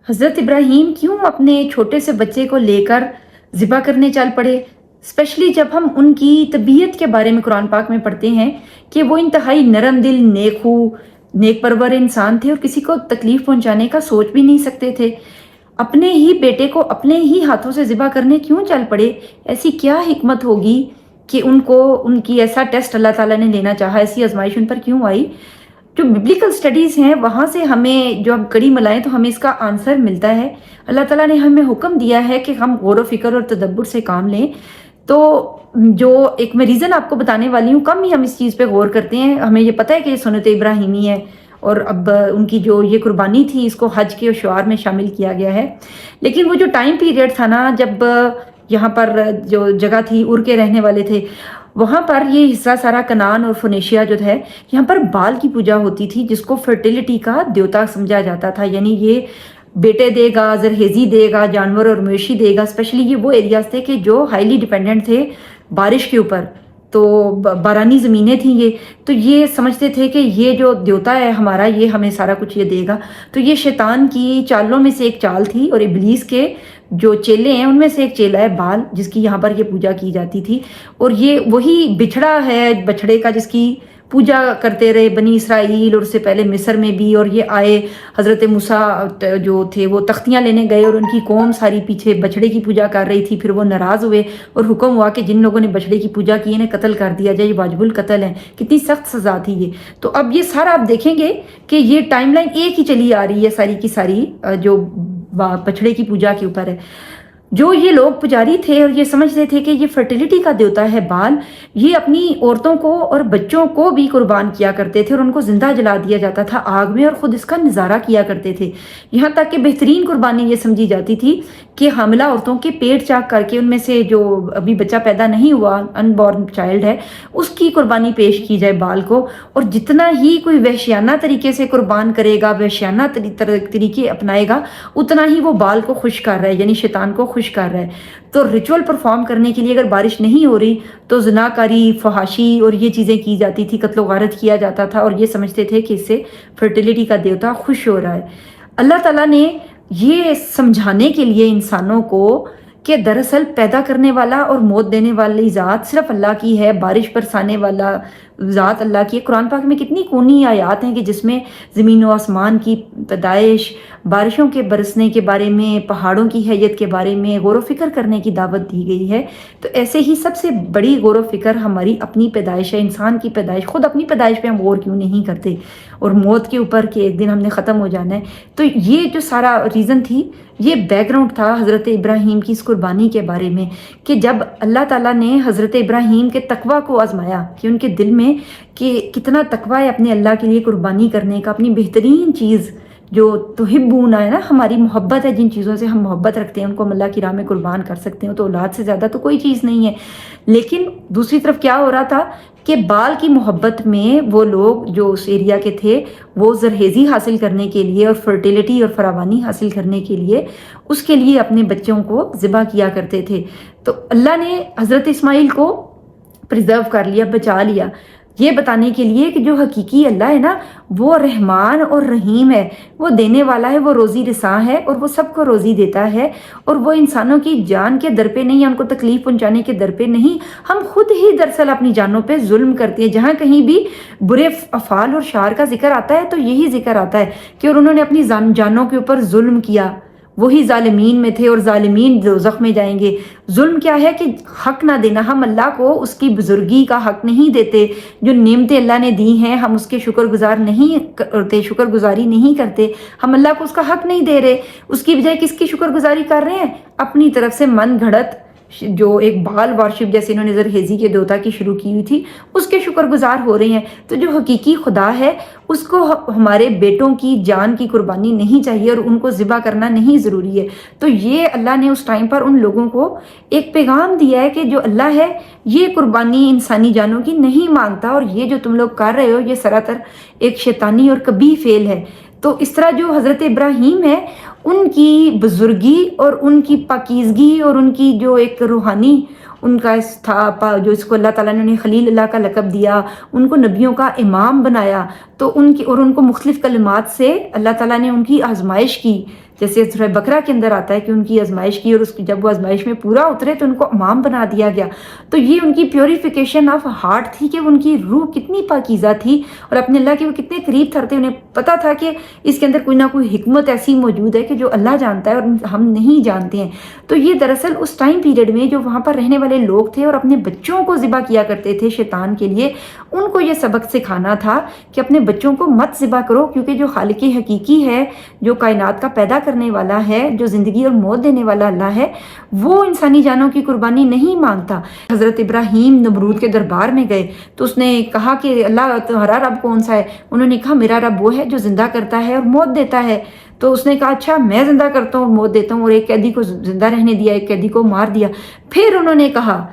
حضرت ابراہیم کیوں اپنے چھوٹے سے بچے کو لے کر ذبح کرنے چل پڑے؟ اسپیشلی جب ہم ان کی طبیعت کے بارے میں قرآن پاک میں پڑھتے ہیں کہ وہ انتہائی نرم دل، نیک خو، نیک پرور انسان تھے اور کسی کو تکلیف پہنچانے کا سوچ بھی نہیں سکتے تھے۔ اپنے ہی بیٹے کو اپنے ہی ہاتھوں سے ذبح کرنے کیوں چل پڑے؟ ایسی کیا حکمت ہوگی کہ ان کی ایسا ٹیسٹ اللہ تعالیٰ نے لینا چاہا، ایسی آزمائش ان پر کیوں آئی؟ جو ببلیکل سٹڈیز ہیں وہاں سے ہمیں جو ہم کڑی ملائیں تو ہمیں اس کا آنسر ملتا ہے۔ اللہ تعالیٰ نے ہمیں حکم دیا ہے کہ ہم غور و فکر اور تدبر سے کام لیں۔ تو جو ایک میں ریزن آپ کو بتانے والی ہوں، کم ہی ہم اس چیز پہ غور کرتے ہیں۔ ہمیں یہ پتہ ہے کہ یہ سنت ابراہیمی ہے اور اب ان کی جو یہ قربانی تھی اس کو حج کے شعار میں شامل کیا گیا ہے، لیکن وہ جو ٹائم پیریڈ تھا نا، جب یہاں پر جو جگہ تھی ار کے رہنے والے تھے، وہاں پر یہ حصہ سارا کنان اور فونیشیا جو ہے، یہاں پر بال کی پوجا ہوتی تھی جس کو فرٹیلیٹی کا دیوتا سمجھا جاتا تھا، یعنی یہ بیٹے دے گا، زرہیزی دے گا، جانور اور مویشی دے گا۔ اسپیشلی یہ وہ ایریاز تھے کہ جو ہائیلی ڈیپینڈنٹ تھے بارش کے اوپر، تو بارانی زمینیں تھیں یہ، تو یہ سمجھتے تھے کہ یہ جو دیوتا ہے ہمارا، یہ ہمیں سارا کچھ یہ دے گا۔ تو یہ شیطان کی چالوں میں سے ایک چال تھی، اور ابلیس کے جو چیلے ہیں ان میں سے ایک چیلا ہے بال، جس کی یہاں پر یہ پوجا کی جاتی تھی۔ اور یہ وہی بچھڑا ہے، بچھڑے کا جس کی پوجا کرتے رہے بنی اسرائیل، اور اس سے پہلے مصر میں بھی، اور یہ آئے حضرت موسیٰ جو تھے وہ تختیاں لینے گئے اور ان کی قوم ساری پیچھے بچھڑے کی پوجا کر رہی تھی، پھر وہ ناراض ہوئے اور حکم ہوا کہ جن لوگوں نے بچھڑے کی پوجا کی انہیں قتل کر دیا جائے، یہ واجب القتل ہے۔ کتنی سخت سزا تھی یہ۔ تو اب یہ سارا آپ دیکھیں گے کہ یہ ٹائم لائن ایک ہی چلی آ رہی ہے ساری کی ساری، جو بچھڑے کی پوجا کے اوپر ہے۔ جو یہ لوگ پجاری تھے اور یہ سمجھتے تھے کہ یہ فرٹیلیٹی کا دیوتا ہے بال، یہ اپنی عورتوں کو اور بچوں کو بھی قربان کیا کرتے تھے اور ان کو زندہ جلا دیا جاتا تھا آگ میں، اور خود اس کا نظارہ کیا کرتے تھے۔ یہاں تک کہ بہترین قربانی یہ سمجھی جاتی تھی کہ حاملہ عورتوں کے پیٹ چاک کر کے ان میں سے جو ابھی بچہ پیدا نہیں ہوا، ان بورن چائلڈ ہے، اس کی قربانی پیش کی جائے بال کو، اور جتنا ہی کوئی وحشیانہ طریقے سے قربان کرے گا، وحشیانہ طریقے اپنائے گا، اتنا ہی وہ بال کو خوش کر رہا ہے، یعنی شیطان کو خوش کر رہا ہے۔ تو ریچول پرفارم کرنے کے لیے اگر بارش نہیں ہو رہی تو زناکاری، فحاشی اور یہ چیزیں کی جاتی تھی، قتل و غارت کیا جاتا تھا، اور یہ سمجھتے تھے کہ اس سے فرٹیلیٹی کا دیوتا خوش ہو رہا ہے۔ اللہ تعالیٰ نے یہ سمجھانے کے لیے انسانوں کو کہ دراصل پیدا کرنے والا اور موت دینے والی ذات صرف اللہ کی ہے، بارش برسانے والا ذات اللہ کی ہے۔ قرآن پاک میں کتنی کونی آیات ہیں کہ جس میں زمین و آسمان کی پیدائش، بارشوں کے برسنے کے بارے میں، پہاڑوں کی حیت کے بارے میں غور و فکر کرنے کی دعوت دی گئی ہے۔ تو ایسے ہی سب سے بڑی غور و فکر ہماری اپنی پیدائش ہے، انسان کی پیدائش۔ خود اپنی پیدائش پہ ہم غور کیوں نہیں کرتے، اور موت کے اوپر کہ ایک دن ہم نے ختم ہو جانا ہے۔ تو یہ جو سارا ریزن تھی، یہ بیک گراؤنڈ تھا حضرت ابراہیم کی اس قربانی کے بارے میں، کہ جب اللہ تعالیٰ نے حضرت ابراہیم کے تقویٰ کو آزمایا کہ ان کے دل میں کہ کتنا تقویٰ ہے اپنے اللہ کے لیے قربانی کرنے کا، اپنی بہترین چیز جو تحبون ہے نا، ہماری محبت ہے، جن چیزوں سے ہم محبت رکھتے ہیں ان کو ہم اللہ کی راہ میں قربان کر سکتے ہیں، تو اولاد سے زیادہ تو کوئی چیز نہیں ہے۔ لیکن دوسری طرف کیا ہو رہا تھا کہ بال کی محبت میں وہ لوگ جو اس ایریا کے تھے، وہ زرہیزی حاصل کرنے کے لیے اور فرٹیلیٹی اور فراوانی حاصل کرنے کے لیے اس کے لیے اپنے بچوں کو ذبح کیا کرتے تھے۔ تو اللہ نے حضرت اسماعیل کو پریزرو کر لیا، بچا لیا، یہ بتانے کے لیے کہ جو حقیقی اللہ ہے نا، وہ رحمان اور رحیم ہے، وہ دینے والا ہے، وہ روزی رساں ہے، اور وہ سب کو روزی دیتا ہے، اور وہ انسانوں کی جان کے در پہ نہیں، ان کو تکلیف پہنچانے کے در پہ نہیں۔ ہم خود ہی دراصل اپنی جانوں پہ ظلم کرتے ہیں۔ جہاں کہیں بھی برے افعال اور شعار کا ذکر آتا ہے تو یہی ذکر آتا ہے کہ اور انہوں نے اپنی جانوں کے اوپر ظلم کیا، وہی ظالمین میں تھے اور ظالمین دوزخ میں جائیں گے۔ ظلم کیا ہے کہ حق نہ دینا، ہم اللہ کو اس کی بزرگی کا حق نہیں دیتے، جو نعمتیں اللہ نے دی ہیں ہم اس کے شکر گزار نہیں کرتے، شکر گزاری نہیں کرتے، ہم اللہ کو اس کا حق نہیں دے رہے، اس کی بجائے کس کی شکر گزاری کر رہے ہیں؟ اپنی طرف سے من گھڑت جو ایک بال وارشپ جیسے انہوں نے زرہیزی کے دیوتا کی شروع کی ہوئی تھی، اس کے شکر گزار ہو رہے ہیں۔ تو جو حقیقی خدا ہے اس کو ہمارے بیٹوں کی جان کی قربانی نہیں چاہیے اور ان کو ذبح کرنا نہیں ضروری ہے۔ تو یہ اللہ نے اس ٹائم پر ان لوگوں کو ایک پیغام دیا ہے کہ جو اللہ ہے یہ قربانی انسانی جانوں کی نہیں مانگتا، اور یہ جو تم لوگ کر رہے ہو یہ سراسر ایک شیطانی اور کبھی فعل ہے۔ تو اس طرح جو حضرت ابراہیم ہے، ان کی بزرگی اور ان کی پاکیزگی اور ان کی جو ایک روحانی ان کا تھا، جو اس کو اللہ تعالیٰ نے خلیل اللہ کا لقب دیا، ان کو نبیوں کا امام بنایا، تو ان کو مختلف کلمات سے اللہ تعالیٰ نے ان کی آزمائش کی جیسے سورہ بقرہ کے اندر آتا ہے کہ ان کی آزمائش کی اور جب وہ آزمائش میں پورا اترے تو ان کو امام بنا دیا گیا. تو یہ ان کی پیوریفیکیشن آف ہارٹ تھی کہ ان کی روح کتنی پاکیزہ تھی اور اپنے اللہ کے وہ کتنے قریب تھے. انہیں پتہ تھا کہ اس کے اندر کوئی نہ کوئی حکمت ایسی موجود ہے کہ جو اللہ جانتا ہے اور ہم نہیں جانتے ہیں. تو یہ دراصل اس ٹائم پیریڈ میں جو وہاں پر رہنے والے لوگ تھے اور اپنے بچوں کو ذبح کیا کرتے تھے شیطان کے لیے، ان کو یہ سبق سکھانا تھا کہ اپنے بچوں کو مت ذبح کرو، کیونکہ جو خالق حقیقی ہے، جو کائنات کا پیدا کرنے والا ہے، جو زندگی اور موت دینے والا اللہ ہے، وہ انسانی جانوں کی قربانی نہیں مانگتا. حضرت ابراہیم نمرود کے دربار میں گئے تو اس نے کہا کہ اللہ تمہارا رب کون سا ہے؟ انہوں نے کہا میرا رب وہ ہے جو زندہ کرتا ہے اور موت دیتا ہے. تو اس نے کہا اچھا میں زندہ کرتا ہوں اور موت دیتا ہوں، اور ایک قیدی کو زندہ رہنے دیا، ایک قیدی کو مار دیا. پھر انہوں نے کہا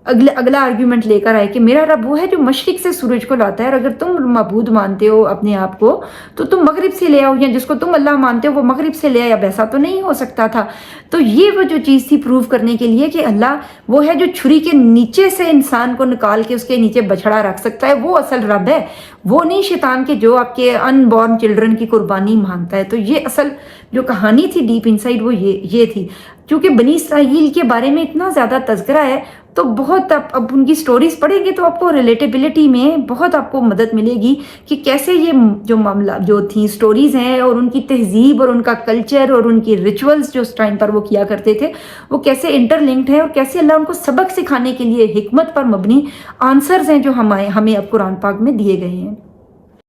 اگلا آرگیومنٹ لے کر آئے کہ میرا رب وہ ہے جو مشرق سے سورج کو لاتا ہے، اور اگر تم معبود مانتے ہو اپنے آپ کو تو تم مغرب سے لے آؤ، یا جس کو تم اللہ مانتے ہو وہ مغرب سے لے آیا. ایسا تو نہیں ہو سکتا تھا. تو یہ وہ جو چیز تھی پروف کرنے کے لیے کہ اللہ وہ ہے جو چھری کے نیچے سے انسان کو نکال کے اس کے نیچے بچھڑا رکھ سکتا ہے، وہ اصل رب ہے، وہ نہیں شیطان کے جو آپ کے ان بورن چلڈرن کی قربانی مانگتا ہے. تو یہ اصل جو کہانی تھی ڈیپ انسائڈ وہ یہ تھی. کیونکہ بنی اسرائیل کے بارے میں اتنا زیادہ تذکرہ ہے تو بہت اب ان کی سٹوریز پڑھیں گے تو آپ کو ریلیٹیبلٹی میں بہت آپ کو مدد ملے گی کہ کیسے یہ جو معاملہ جو تھیں سٹوریز ہیں اور ان کی تہذیب اور ان کا کلچر اور ان کی ریچولز جو اس ٹائم پر وہ کیا کرتے تھے وہ کیسے انٹر لنکڈ ہیں، اور کیسے اللہ ان کو سبق سکھانے کے لیے حکمت پر مبنی آنسرز ہیں جو ہمیں اب قرآن پاک میں دیے گئے ہیں.